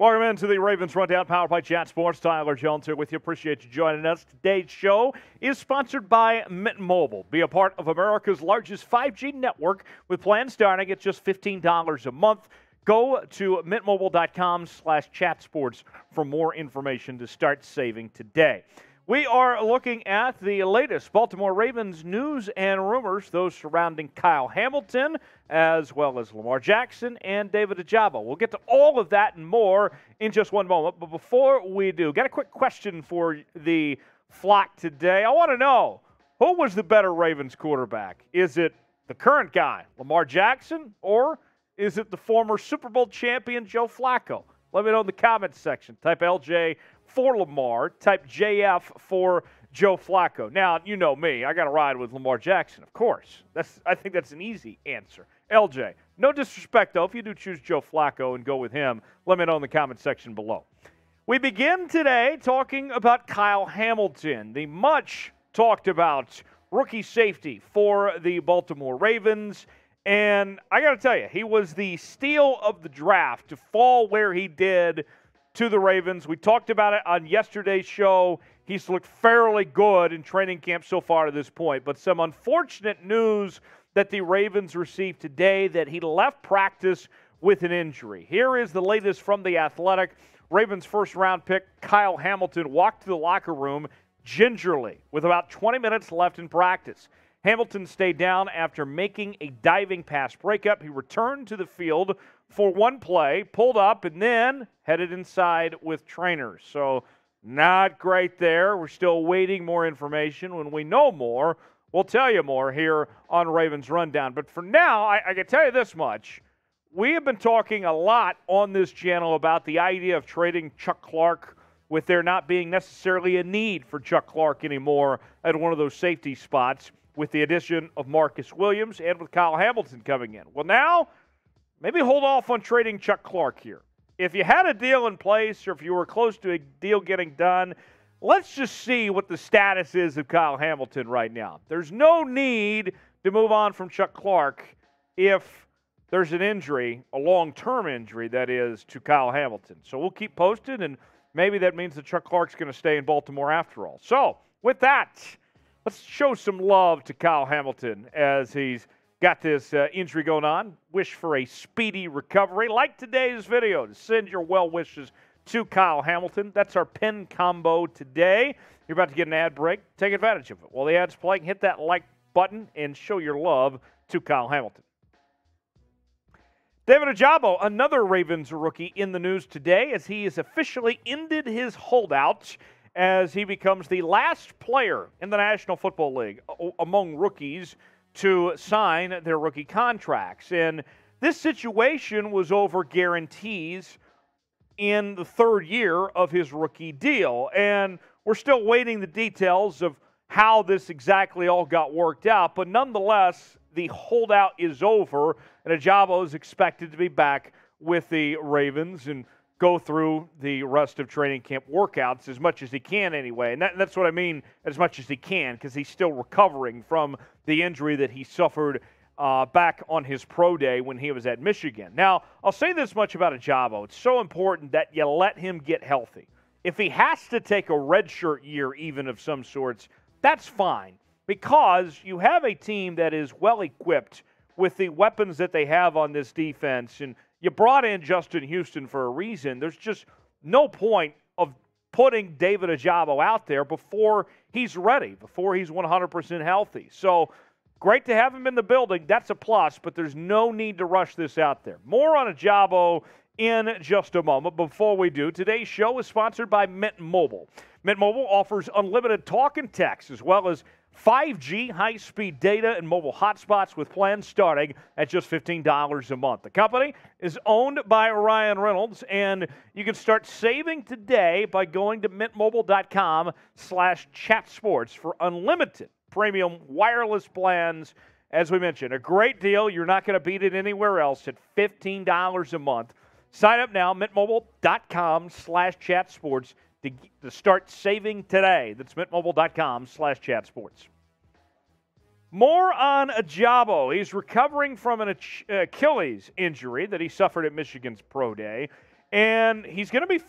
Welcome into the Ravens Rundown, powered by Chat Sports. Tyler Jones here with you. Appreciate you joining us. Today's show is sponsored by Mint Mobile. Be a part of America's largest 5G network with plans starting at just $15 a month. Go to mintmobile.com/chatsports for more information to start saving today. We are looking at the latest Baltimore Ravens news and rumors, those surrounding Kyle Hamilton, as well as Lamar Jackson and David Ojabo. We'll get to all of that and more in just one moment. But before we do, got a quick question for the flock today. I want to know, who was the better Ravens quarterback? Is it the current guy, Lamar Jackson, or is it the former Super Bowl champion, Joe Flacco? Let me know in the comments section. Type LJ for Lamar. Type JF for Joe Flacco. Now, you know me. I got to ride with Lamar Jackson, of course. I think that's an easy answer. LJ, no disrespect, though. If you do choose Joe Flacco and go with him, let me know in the comments section below. We begin today talking about Kyle Hamilton, the much-talked-about rookie safety for the Baltimore Ravens. And I got to tell you, he was the steal of the draft to fall where he did to the Ravens. We talked about it on yesterday's show. He's looked fairly good in training camp so far to this point. But some unfortunate news that the Ravens received today, that he left practice with an injury. Here is the latest from The Athletic. Ravens first-round pick Kyle Hamilton walked to the locker room gingerly with about 20 minutes left in practice. Hamilton stayed down after making a diving pass breakup. He returned to the field for one play, pulled up, and then headed inside with trainers. So not great there. We're still waiting more information. When we know more, we'll tell you more here on Ravens Rundown. But for now, I can tell you this much. We have been talking a lot on this channel about the idea of trading Chuck Clark, with there not being necessarily a need for Chuck Clark anymore at one of those safety spots, with the addition of Marcus Williams and with Kyle Hamilton coming in. Well, now, maybe hold off on trading Chuck Clark here. If you had a deal in place or if you were close to a deal getting done, let's just see what the status is of Kyle Hamilton right now. There's no need to move on from Chuck Clark if there's an injury, a long-term injury, that is, to Kyle Hamilton. So we'll keep posted, and maybe that means that Chuck Clark's going to stay in Baltimore after all. So, with that, let's show some love to Kyle Hamilton as he's got this injury going on. Wish for a speedy recovery. Like today's video to send your well wishes to Kyle Hamilton. That's our pin combo today. You're about to get an ad break. Take advantage of it. While the ad's playing, hit that like button and show your love to Kyle Hamilton. David Ojabo, another Ravens rookie, in the news today as he has officially ended his holdout as he becomes the last player in the National Football League among rookies to sign their rookie contracts. And this situation was over guarantees in the third year of his rookie deal. And we're still waiting the details of how this exactly all got worked out. But nonetheless, the holdout is over, and Ojabo is expected to be back with the Ravens and go through the rest of training camp workouts as much as he can anyway. And that's what I mean, as much as he can, because he's still recovering from the injury that he suffered back on his pro day when he was at Michigan. Now, I'll say this much about Ojabo. It's so important that you let him get healthy. If he has to take a redshirt year even of some sorts, that's fine, because you have a team that is well-equipped with the weapons that they have on this defense, and you brought in Justin Houston for a reason. There's just no point of putting David Ojabo out there before he's ready, before he's 100% healthy. So great to have him in the building. That's a plus, but there's no need to rush this out there. More on Ojabo in just a moment. Before we do, today's show is sponsored by Mint Mobile. Mint Mobile offers unlimited talk and text, as well as 5G high-speed data and mobile hotspots with plans starting at just $15 a month. The company is owned by Ryan Reynolds, and you can start saving today by going to mintmobile.com/chatsports for unlimited premium wireless plans. As we mentioned, a great deal. You're not going to beat it anywhere else at $15 a month. Sign up now, mintmobile.com/chatsports to start saving today. That's mintmobile.com/chatsports. More on Ojabo. He's recovering from an Achilles injury that he suffered at Michigan's pro day. And he's going to be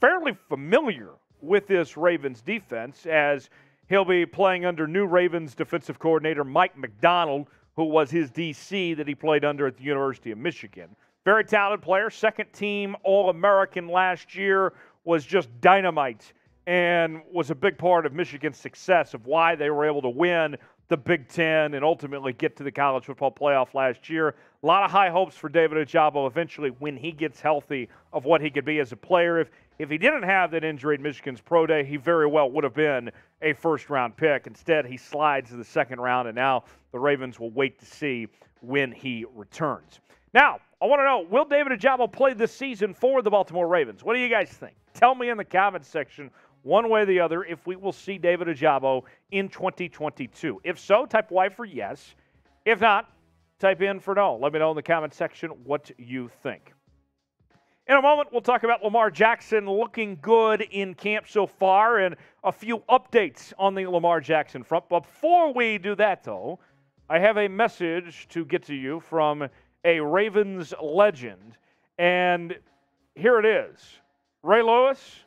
fairly familiar with this Ravens defense, as he'll be playing under new Ravens defensive coordinator Mike Macdonald, who was his DC that he played under at the University of Michigan. Very talented player, second-team All-American last year, was just dynamite and was a big part of Michigan's success, of why they were able to win the Big Ten and ultimately get to the college football playoff last year. A lot of high hopes for David Ojabo eventually when he gets healthy of what he could be as a player. If he didn't have that injury at Michigan's pro day, he very well would have been a first-round pick. Instead, he slides to the second round, and now the Ravens will wait to see when he returns. Now, I want to know, will David Ojabo play this season for the Baltimore Ravens? What do you guys think? Tell me in the comments section, one way or the other, if we will see David Ojabo in 2022. If so, type Y for yes. If not, type in for no. Let me know in the comments section what you think. In a moment, we'll talk about Lamar Jackson looking good in camp so far and a few updates on the Lamar Jackson front. But before we do that, though, I have a message to get to you from a Ravens legend. And here it is. Ray Lewis,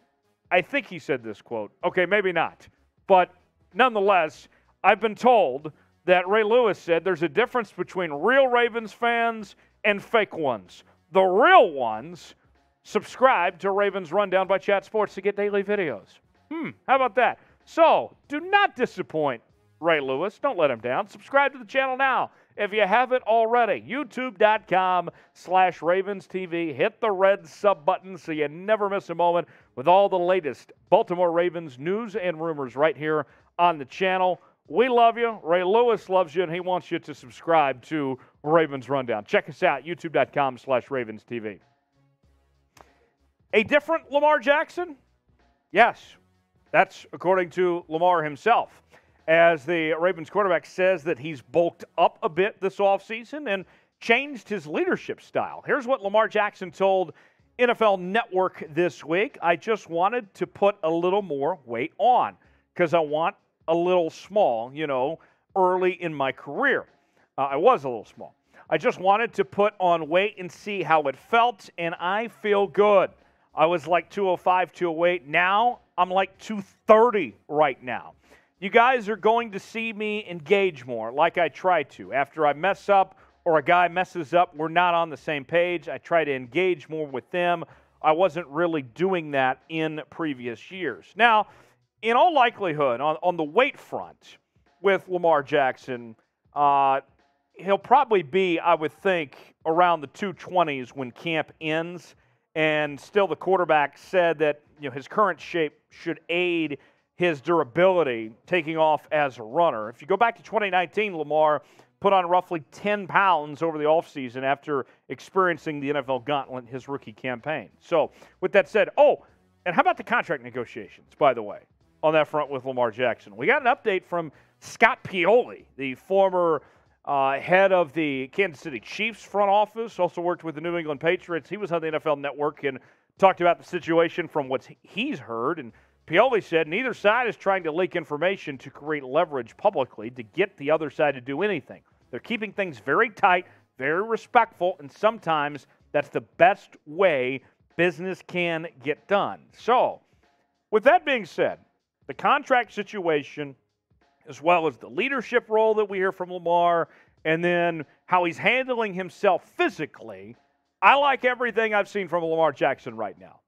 I think he said this quote. Okay, maybe not. But nonetheless, I've been told that Ray Lewis said there's a difference between real Ravens fans and fake ones. The real ones subscribe to Ravens Rundown by Chat Sports to get daily videos. How about that? So, do not disappoint Ray Lewis. Don't let him down. Subscribe to the channel now if you haven't already. YouTube.com/RavensTV. Hit the red sub button so you never miss a moment with all the latest Baltimore Ravens news and rumors right here on the channel. We love you. Ray Lewis loves you, and he wants you to subscribe to Ravens Rundown. Check us out, YouTube.com/RavensTV. A different Lamar Jackson? Yes, that's according to Lamar himself, as the Ravens quarterback says that he's bulked up a bit this offseason and changed his leadership style. Here's what Lamar Jackson told NFL Network this week. I just wanted to put a little more weight on because I want a little small, early in my career. I was a little small. I just wanted to put on weight and see how it felt, and I feel good. I was like 205, 208. Now I'm like 230 right now. You guys are going to see me engage more like I try to. After I mess up or a guy messes up, we're not on the same page. I try to engage more with them. I wasn't really doing that in previous years. Now, in all likelihood, on the weight front with Lamar Jackson, he'll probably be, I would think, around the 220s when camp ends. And still the quarterback said that his current shape should aid his durability taking off as a runner. If you go back to 2019, Lamar put on roughly 10 pounds over the offseason after experiencing the NFL gauntlet his rookie campaign. So with that said, and how about the contract negotiations, by the way, on that front with Lamar Jackson? We got an update from Scott Piolo, the former head of the Kansas City Chiefs front office, also worked with the New England Patriots. He was on the NFL Network and talked about the situation from what he's heard. And Piolo said neither side is trying to leak information to create leverage publicly to get the other side to do anything. They're keeping things very tight, very respectful, and sometimes that's the best way business can get done. So, with that being said, the contract situation, as well as the leadership role that we hear from Lamar, and then how he's handling himself physically, I like everything I've seen from Lamar Jackson right now.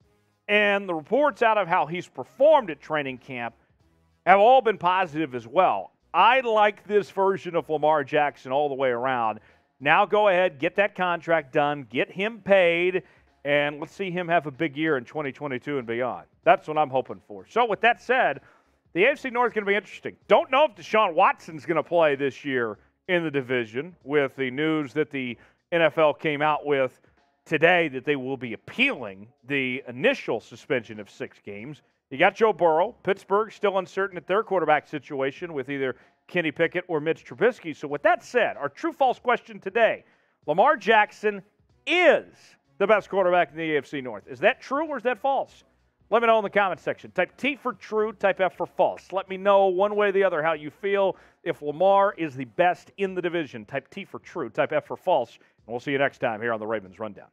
And the reports out of how he's performed at training camp have all been positive as well. I like this version of Lamar Jackson all the way around. Now go ahead, get that contract done, get him paid, and let's see him have a big year in 2022 and beyond. That's what I'm hoping for. So with that said, the AFC North is going to be interesting. Don't know if Deshaun Watson's going to play this year in the division, with the news that the NFL came out with today that they will be appealing the initial suspension of 6 games. You got Joe Burrow. Pittsburgh still uncertain at their quarterback situation with either Kenny Pickett or Mitch Trubisky. So with that said, our true-false question today, Lamar Jackson is the best quarterback in the AFC North. Is that true or is that false? Let me know in the comment section. Type T for true, type F for false. Let me know one way or the other how you feel if Lamar is the best in the division. Type T for true, type F for false. And we'll see you next time here on the Ravens Rundown.